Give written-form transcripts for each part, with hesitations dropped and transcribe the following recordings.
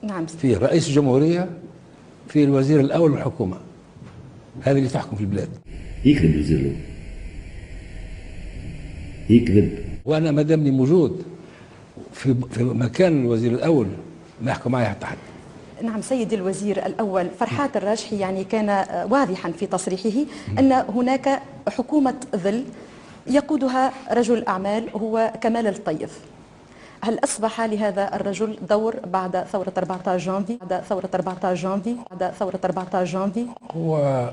نعم. فيه رئيس الجمهورية، فيه الوزير الأول والحكومة، هذه اللي تحكم في البلاد. يكذب الوزير الأول، يكذب. وأنا ما دامني موجود في مكان الوزير الأول ما يحكم معي حتى حد. نعم سيدي الوزير الأول، فرحات الراجحي يعني كان واضحا في تصريحه أن هناك حكومة ظل يقودها رجل أعمال هو كمال الطيف. هل أصبح لهذا الرجل دور بعد ثورة 14 جانفي؟ هو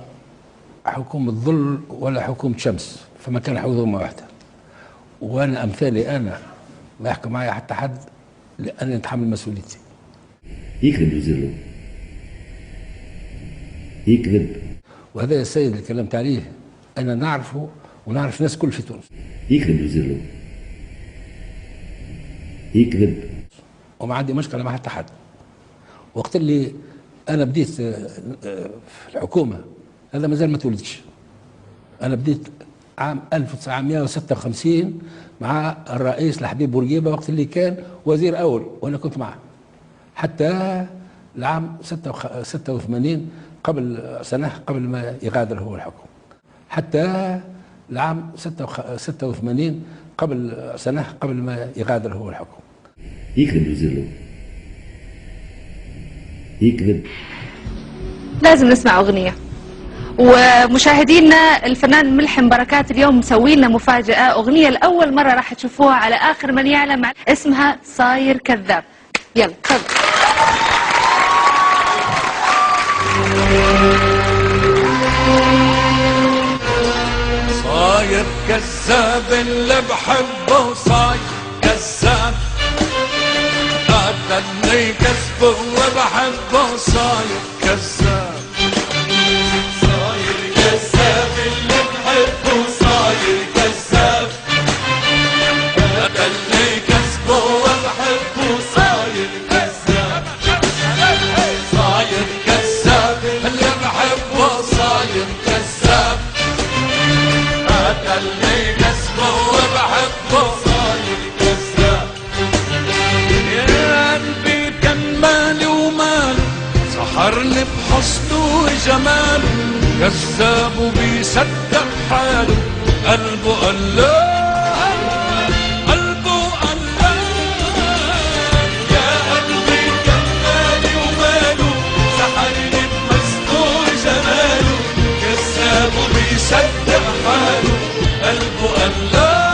حكومة ظل ولا حكومة شمس، فما كان حكومة واحدة. وأنا أمثالي أنا ما يحكم معي حتى حد لأني أتحمل مسؤوليتي. يكذب الوزير الأول، يكذب. وهذا يا السيد اللي كلمت عليه أنا نعرفه ونعرف الناس كل في تونس. يكذب الوزير الأول، يكذب. وما عندي مشكلة مع حتى حد. وقت اللي أنا بديت في الحكومة هذا ما زال ما تولدش. أنا بديت عام 1956 مع الرئيس الحبيب بورقيبة وقت اللي كان وزير أول وأنا كنت معه حتى العام 86 قبل سنة قبل ما يغادر هو الحكم، حتى العام 86 قبل سنة قبل ما يغادر هو الحكم. يكذب الوزير الأول، يكذب. لازم نسمع أغنية. ومشاهدينا الفنان ملحم بركات اليوم مسوي لنا مفاجأة، أغنية لأول مرة راح تشوفوها على آخر من يعلم، اسمها صاير كذاب. يلا تفضل. صاير كذاب اللي بحبه، صاير كذاب قتلني كذبه وبحبه، صاير كذاب. صاير كذاب اللي بحبه، صاير كذاب قتلني كذبه وبحبه، صاير كذاب. صاير كذاب اللي بحبه، صاير كذاب قتلني كذبه وبحبه، صاير كذاب. يا قلبي كان مالي وماله، سحرني بحسنه وجماله، كذاب وبيصدق حاله، قلبه قلاب، قلبه قلاب. يا قلبي كان مالي وماله، سحرني بحسنه وجماله، كذاب وبيصدق حاله، قلبه قلاب،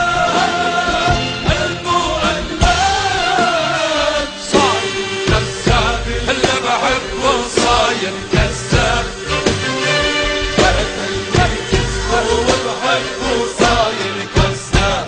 قلبه قلاب. صاير كذاب اللي بحبه، صاير كذاب قتلني كذبه وبحبه، صاير كذاب.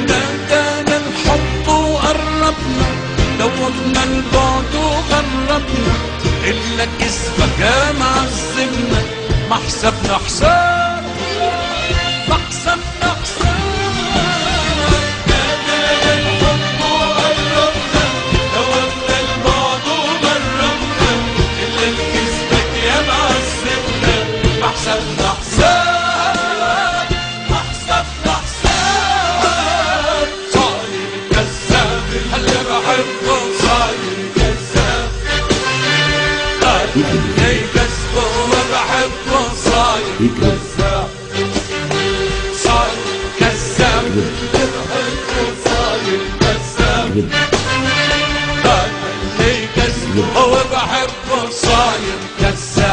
نادانا الحب وقربنا، دوبنا البعد وغربنا، إلا كذبك يا معذبنا، ما حسبنا حساب، ما حسبنا حساب. نادانا الحب وقربنا، دوبنا البعد وغربنا، إلا كذبك يا معذبنا، ما حسبنا حساب، ما حسبنا حساب. صاير كذاب اللي بحبه، صاير كذاب قتلني كذبه وبحبه، صاير كذاب. صاير كذاب اللي بحبه، صاير كذاب قتلني كذبه وبحبه، صاير كذاب.